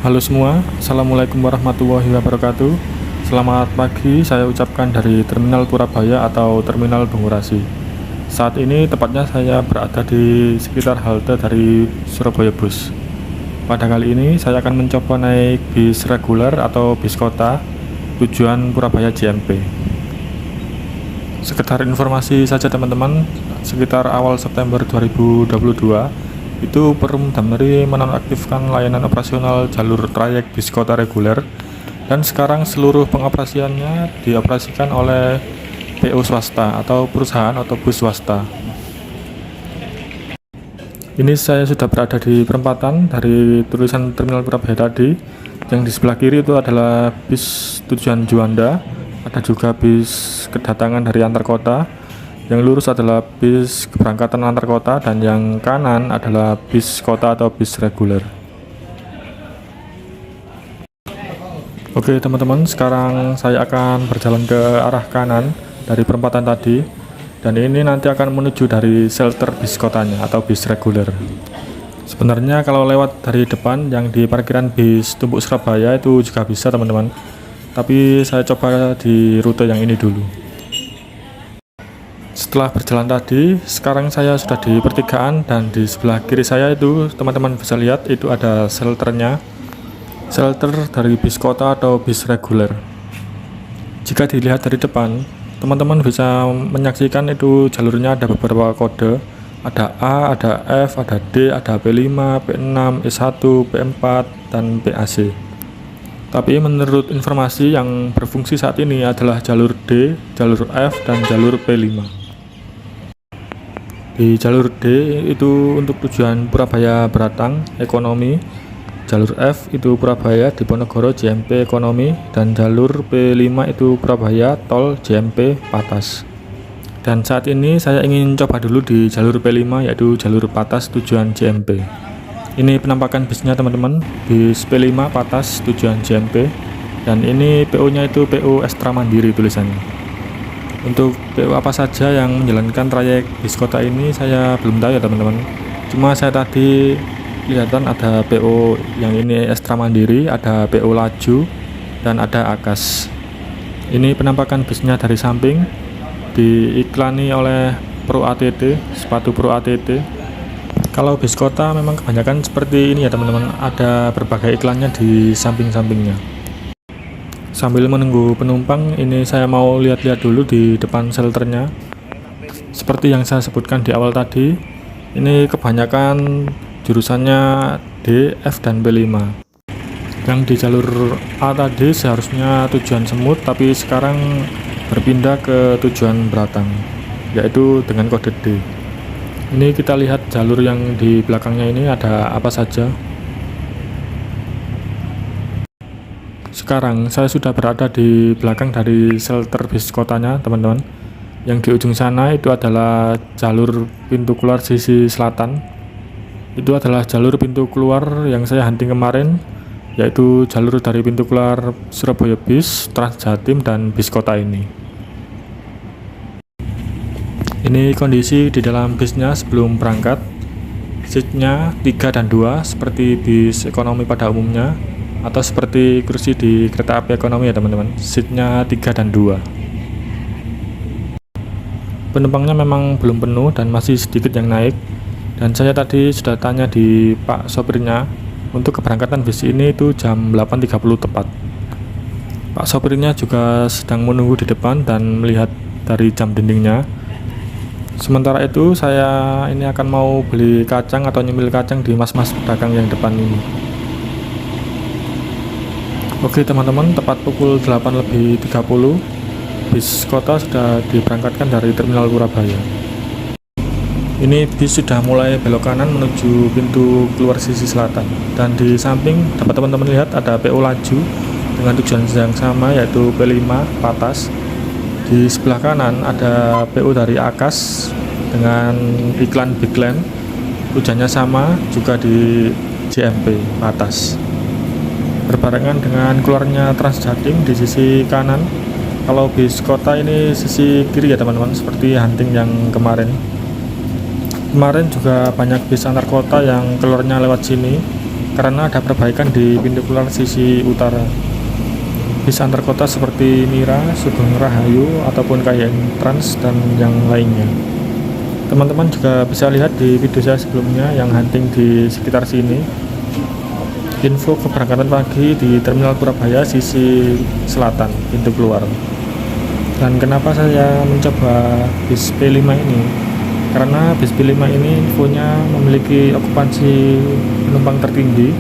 Halo semua, Assalamualaikum warahmatullahi wabarakatuh. Selamat pagi, saya ucapkan dari Terminal Purabaya atau Terminal Bungurasi. Saat ini tepatnya saya berada di sekitar halte dari Surabaya Bus. Pada kali ini saya akan mencoba naik bis reguler atau bis kota tujuan Purabaya JMP. Sekedar informasi saja teman-teman, sekitar awal September 2022 itu Perum Damri menonaktifkan layanan operasional jalur trayek bis kota reguler, dan sekarang seluruh pengoperasiannya dioperasikan oleh PO swasta atau perusahaan otobus swasta. Ini saya sudah berada di perempatan dari tulisan Terminal Purabaya tadi. Yang di sebelah kiri itu adalah bis tujuan Juanda, ada juga bis kedatangan dari antar kota. Yang lurus adalah bis keberangkatan antar kota, dan yang kanan adalah bis kota atau bis reguler. Oke teman-teman, sekarang saya akan berjalan ke arah kanan dari perempatan tadi, dan ini nanti akan menuju dari shelter bis kotanya atau bis reguler. Sebenarnya kalau lewat dari depan yang di parkiran bis Tumpuk Surabaya itu juga bisa teman-teman, tapi saya coba di rute yang ini dulu. Setelah berjalan tadi, sekarang saya sudah di pertigaan, dan di sebelah kiri saya itu teman-teman bisa lihat itu ada shelternya, shelter dari bis kota atau bis reguler. Jika dilihat dari depan, teman-teman bisa menyaksikan itu jalurnya ada beberapa kode, ada A, ada F, ada D, ada P5, P6, E1, P4, dan PAC. Tapi menurut informasi yang berfungsi saat ini adalah jalur D, jalur F, dan jalur P5. Di jalur D itu untuk tujuan Purabaya Beratang ekonomi, jalur F itu Purabaya Diponegoro JMP ekonomi, dan jalur P5 itu Purabaya Tol JMP Patas. Dan saat ini saya ingin coba dulu di jalur P5 yaitu jalur Patas tujuan JMP. Ini penampakan bisnya teman-teman, bis P5 Patas tujuan JMP, dan ini PO nya itu PO Ekstra Mandiri tulisannya. Untuk PO apa saja yang menjalankan trayek bis kota ini saya belum tahu ya teman-teman. Cuma saya tadi kelihatan ada PO yang ini Ekstra Mandiri, ada PO Laju, dan ada Akas. Ini penampakan bisnya dari samping, diiklani oleh Pro ATT, sepatu Pro ATT. Kalau bis kota memang kebanyakan seperti ini ya teman-teman, ada berbagai iklannya di samping-sampingnya. Sambil menunggu penumpang, ini saya mau lihat-lihat dulu di depan shelternya. Seperti yang saya sebutkan di awal tadi, ini kebanyakan jurusannya D, F, dan P5. Yang di jalur A tadi seharusnya tujuan Semut, tapi sekarang berpindah ke tujuan Beratang, yaitu dengan kode D. Ini kita lihat jalur yang di belakangnya ini ada apa saja. Sekarang saya sudah berada di belakang dari shelter bis kotanya teman-teman. Yang di ujung sana itu adalah jalur pintu keluar sisi selatan. Itu adalah jalur pintu keluar yang saya hunting kemarin, yaitu jalur dari pintu keluar Surabaya Bis, Transjatim, dan bis kota ini. Ini kondisi di dalam bisnya sebelum berangkat. Seatnya 3 dan 2 seperti bis ekonomi pada umumnya, atau seperti kursi di kereta api ekonomi ya teman-teman. Seatnya 3 dan 2. Penumpangnya memang belum penuh dan masih sedikit yang naik, dan saya tadi sudah tanya di Pak sopirnya untuk keberangkatan bis ini itu jam 8.30 tepat. Pak sopirnya juga sedang menunggu di depan dan melihat dari jam dindingnya. Sementara itu saya ini akan mau beli kacang atau nyemil kacang di mas-mas pedagang yang depan ini. Oke teman-teman, tepat pukul 8.30 bis kota sudah diberangkatkan dari Terminal Purabaya. Ini bis sudah mulai belok kanan menuju pintu keluar sisi selatan, dan di samping dapat teman-teman lihat ada PO Laju dengan tujuan yang sama yaitu P5 Patas. Di sebelah kanan ada PO dari Akas dengan iklan Big Land, tujuannya sama juga di JMP Patas. Berbarengan dengan keluarnya Transjatim di sisi kanan. Kalau bis kota ini sisi kiri ya teman-teman, seperti hunting yang kemarin. Kemarin juga banyak bis antar kota yang keluarnya lewat sini, karena ada perbaikan di pintu keluar sisi utara. Bis antar kota seperti Mira, Sugeng Rahayu, ataupun KAI Trans dan yang lainnya. Teman-teman juga bisa lihat di video saya sebelumnya yang hunting di sekitar sini. Info keberangkatan pagi di Terminal Purabaya sisi selatan, pintu keluar. Dan kenapa saya mencoba bis P5 ini? Karena bis P5 ini infonya memiliki okupansi penumpang tertinggi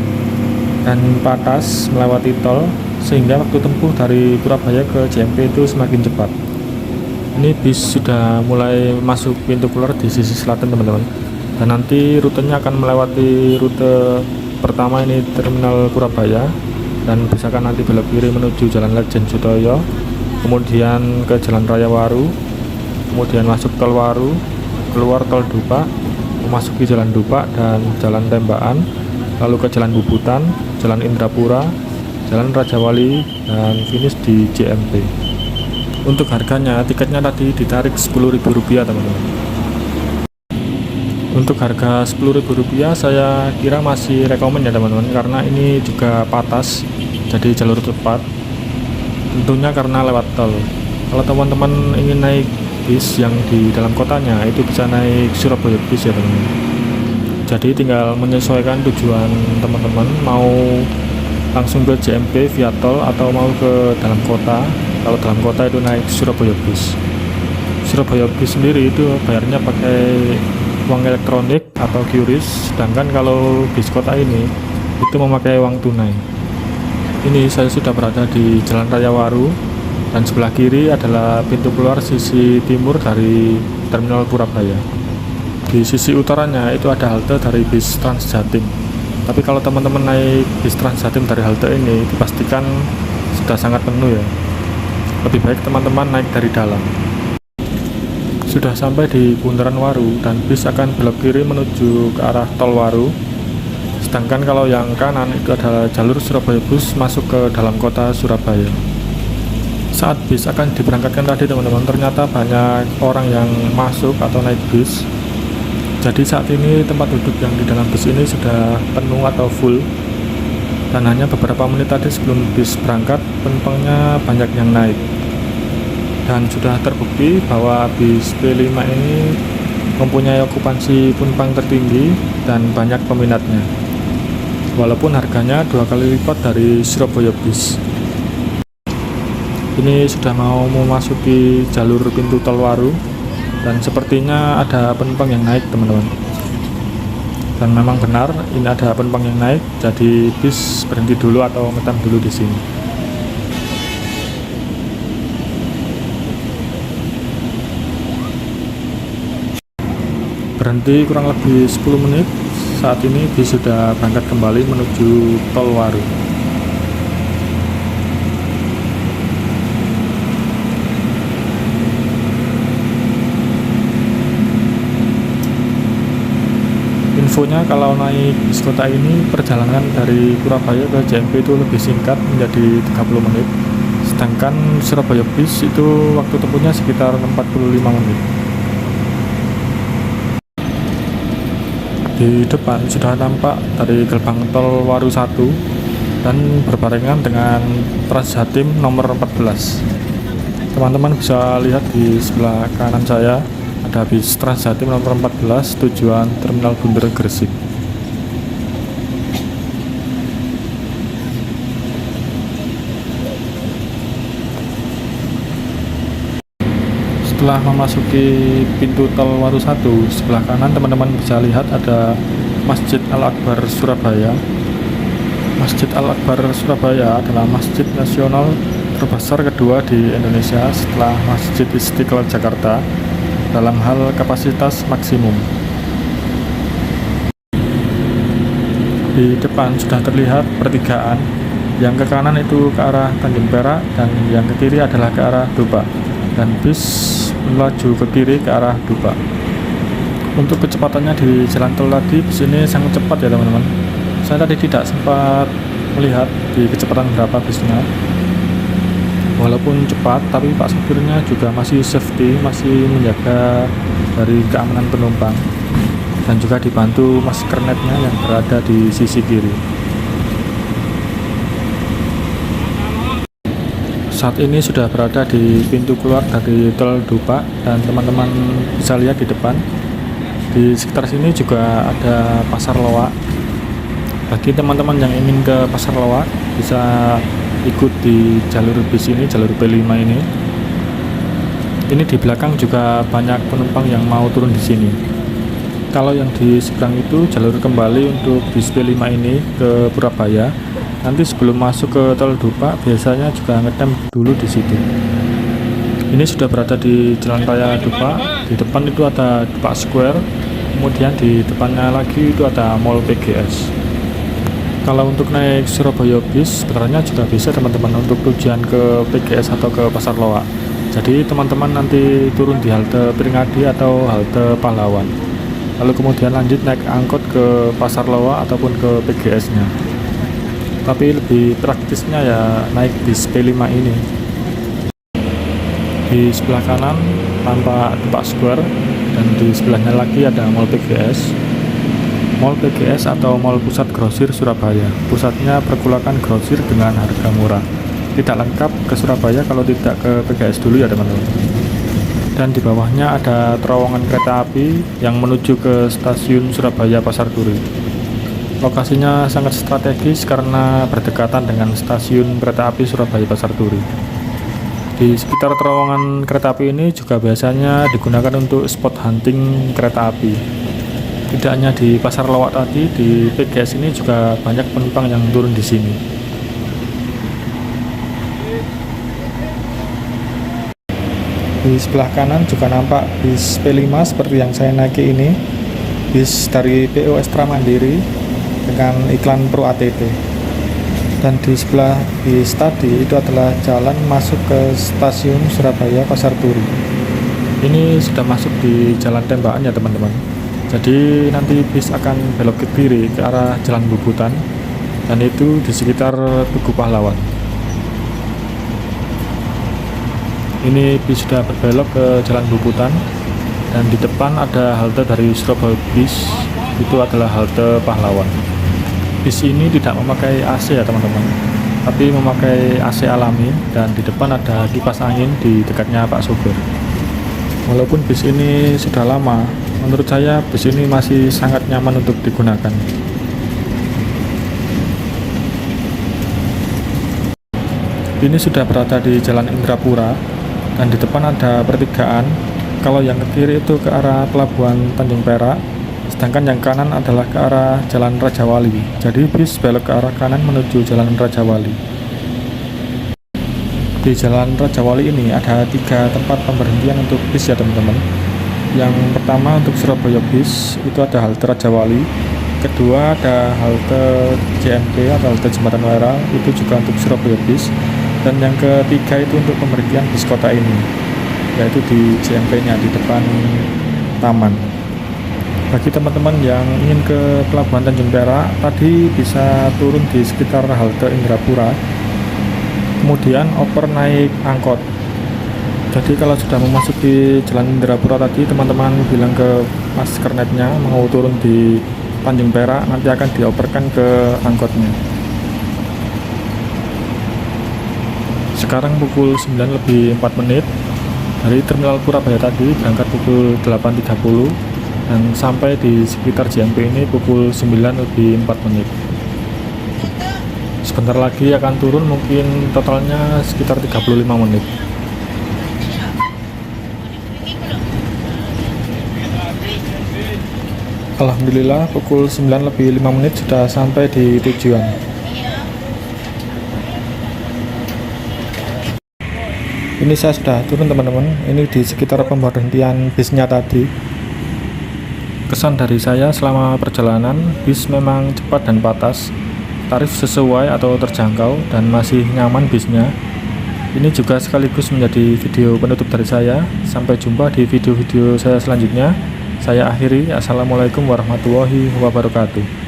dan patas melewati tol, sehingga waktu tempuh dari Purabaya ke JMP itu semakin cepat. Ini bis sudah mulai masuk pintu keluar di sisi selatan, teman-teman. Dan nanti rutenya akan melewati rute pertama ini Terminal Purabaya, dan bis akan nanti belok kiri menuju Jalan Lejen Sutoyo, kemudian ke Jalan Raya Waru, kemudian masuk tol Waru, keluar tol Dupak, memasuki Jalan Dupak dan Jalan Tembakan, lalu ke Jalan Bubutan, Jalan Indrapura, Jalan Rajawali, dan finish di JMP. Untuk harganya, tiketnya tadi ditarik Rp10.000, teman-teman. Untuk harga Rp10.000 saya kira masih rekomen ya, teman-teman, karena ini juga patas, jadi jalur cepat. Tentunya karena lewat tol. Kalau teman-teman ingin naik bis yang di dalam kotanya, itu bisa naik Surabaya bis ya, teman-teman. Jadi tinggal menyesuaikan tujuan teman-teman, mau langsung ke JMP via tol atau mau ke dalam kota. Kalau dalam kota itu naik Surabaya bis. Surabaya bis sendiri itu bayarnya pakai uang elektronik atau QRIS, sedangkan kalau bis kota ini itu memakai uang tunai. Ini saya sudah berada di Jalan Raya Waru, dan sebelah kiri adalah pintu keluar sisi timur dari Terminal Purabaya. Di sisi utaranya itu ada halte dari bis Transjatim. Tapi kalau teman-teman naik bis Transjatim dari halte ini, dipastikan sudah sangat penuh ya. Lebih baik teman-teman naik dari dalam. Sudah sampai di bundaran Waru, dan bis akan belok kiri menuju ke arah tol Waru. Sedangkan kalau yang kanan itu adalah jalur Surabaya Bus masuk ke dalam kota Surabaya. Saat bis akan diberangkatkan tadi, teman-teman, ternyata banyak orang yang masuk atau naik bis. Jadi saat ini tempat duduk yang di dalam bis ini sudah penuh atau full, dan hanya beberapa menit tadi sebelum bis berangkat, penumpangnya banyak yang naik. Dan sudah terbukti bahwa bis P5 ini mempunyai okupansi penumpang tertinggi dan banyak peminatnya, walaupun harganya 2 kali lipat dari Surabaya bis. Ini sudah mau memasuki jalur pintu tol Waru, dan sepertinya ada penumpang yang naik, teman-teman. Dan memang benar ini ada penumpang yang naik, jadi bis berhenti dulu atau ngetem dulu di sini. Berhenti kurang lebih 10 menit. Saat ini bis sudah berangkat kembali menuju tol Waru. Infonya kalau naik bis kota ini, perjalanan dari Purabaya ke JMP itu lebih singkat, menjadi 30 menit. Sedangkan Surabaya bis itu waktu tempuhnya sekitar 45 menit. Di depan sudah tampak dari gerbang tol Waru 1 dan berbarengan dengan Transjatim nomor 14. Teman-teman bisa lihat di sebelah kanan saya ada bis Transjatim nomor 14 tujuan Terminal Bunder Gresik. Setelah memasuki pintu tol Waru 1, sebelah kanan teman-teman bisa lihat ada Masjid Al-Akbar Surabaya. Masjid Al-Akbar Surabaya adalah masjid nasional terbesar kedua di Indonesia setelah Masjid Istiqlal Jakarta dalam hal kapasitas maksimum. Di depan sudah terlihat pertigaan, yang ke kanan itu ke arah Tanjung Perak dan yang ke kiri adalah ke arah Dupak, dan bis melaju ke kiri ke arah Dupak. Untuk kecepatannya di jalan tol tadi bis ini sangat cepat ya, teman-teman. Saya tadi tidak sempat melihat di kecepatan berapa bisnya. Walaupun cepat, tapi pak sopirnya juga masih safety, masih menjaga dari keamanan penumpang, dan juga dibantu mas kernetnya yang berada di sisi kiri. Saat ini sudah berada di pintu keluar dari Tol Dupak dan teman-teman bisa lihat di depan di sekitar sini juga ada pasar loak. Bagi teman-teman yang ingin ke pasar loak bisa ikut di jalur bis ini, jalur P5 ini. Ini di belakang juga banyak penumpang yang mau turun di sini. Kalau yang di seberang itu jalur kembali untuk bis P5 ini ke Purabaya. Nanti sebelum masuk ke Tol Dupak biasanya juga ngetem dulu di situ. Ini sudah berada di Jalan Raya Dupak. Di depan itu ada Dupak Square. Kemudian di depannya lagi itu ada Mall PGS. Kalau untuk naik Surabaya bis sebenarnya juga bisa teman-teman untuk tujuan ke PGS atau ke Pasar Loak. Jadi teman-teman nanti turun di halte Pringadi atau halte Pahlawan. Lalu kemudian lanjut naik angkot ke Pasar Loak ataupun ke PGS-nya. Tapi lebih praktisnya ya naik bis P5 ini. Di sebelah kanan tampak Dupak Square dan di sebelahnya lagi ada Mall PGS. Mall PGS atau Mall Pusat Grosir Surabaya. Pusatnya pergolakan grosir dengan harga murah. Tidak lengkap ke Surabaya kalau tidak ke PGS dulu ya teman-teman. Dan di bawahnya ada terowongan kereta api yang menuju ke stasiun Surabaya Pasar Turi. Lokasinya sangat strategis karena berdekatan dengan stasiun kereta api Surabaya Pasar Turi. Di sekitar terowongan kereta api ini juga biasanya digunakan untuk spot hunting kereta api. Tidak hanya di Pasar Loak tadi, di PGS ini juga banyak penumpang yang turun di sini. Di sebelah kanan juga nampak bis P5 seperti yang saya naiki ini. Bis dari PO Ekstra Mandiri dengan iklan Pro ATT. Dan di sebelah bis tadi itu adalah jalan masuk ke stasiun Surabaya Pasar Turi. Ini sudah masuk di jalan tembakan ya teman-teman. Jadi nanti bis akan belok ke kiri ke arah Jalan Bubutan dan itu di sekitar Tugu Pahlawan. Ini bis sudah berbelok ke Jalan Bubutan dan di depan ada halte dari Surabaya Bis, itu adalah halte Pahlawan. Bis ini tidak memakai AC ya teman-teman, tapi memakai AC alami dan di depan ada kipas angin di dekatnya Pak Sopir. Walaupun bis ini sudah lama, menurut saya bis ini masih sangat nyaman untuk digunakan. Ini sudah berada di Jalan Indrapura dan di depan ada pertigaan. Kalau yang ke kiri itu ke arah Pelabuhan Tanjung Perak, sedangkan yang kanan adalah ke arah Jalan Rajawali. Jadi bis belok ke arah kanan menuju Jalan Rajawali. Di Jalan Rajawali ini ada 3 tempat pemberhentian untuk bis ya teman-teman. Yang pertama untuk Surabaya Bis itu ada halte Rajawali. Kedua ada halte JMP atau halte Jembatan Wera, itu juga untuk Surabaya Bis. Dan yang ketiga itu untuk pemberhentian bis kota ini, yaitu di JMP-nya di depan taman. Bagi teman-teman yang ingin ke Pelabuhan Tanjung Perak tadi bisa turun di sekitar halte Indrapura, kemudian oper naik angkot. Jadi kalau sudah memasuki Jalan Indrapura tadi, teman-teman bilang ke mas kernetnya mau turun di Tanjung Perak, nanti akan dioperkan ke angkotnya. Sekarang pukul 9:04 dari Terminal Purabaya tadi berangkat pukul 8.30 dan sampai di sekitar JMP ini pukul 9:04. Sebentar lagi akan turun, mungkin totalnya sekitar 35 menit. Alhamdulillah pukul 9:05 sudah sampai di tujuan. Ini saya sudah turun teman-teman, ini di sekitar pemberhentian bisnya tadi. Kesan dari saya selama perjalanan, bis memang cepat dan patas, tarif sesuai atau terjangkau dan masih nyaman bisnya. Ini juga sekaligus menjadi video penutup dari saya. Sampai jumpa di video-video saya selanjutnya. Saya akhiri, assalamualaikum warahmatullahi wabarakatuh.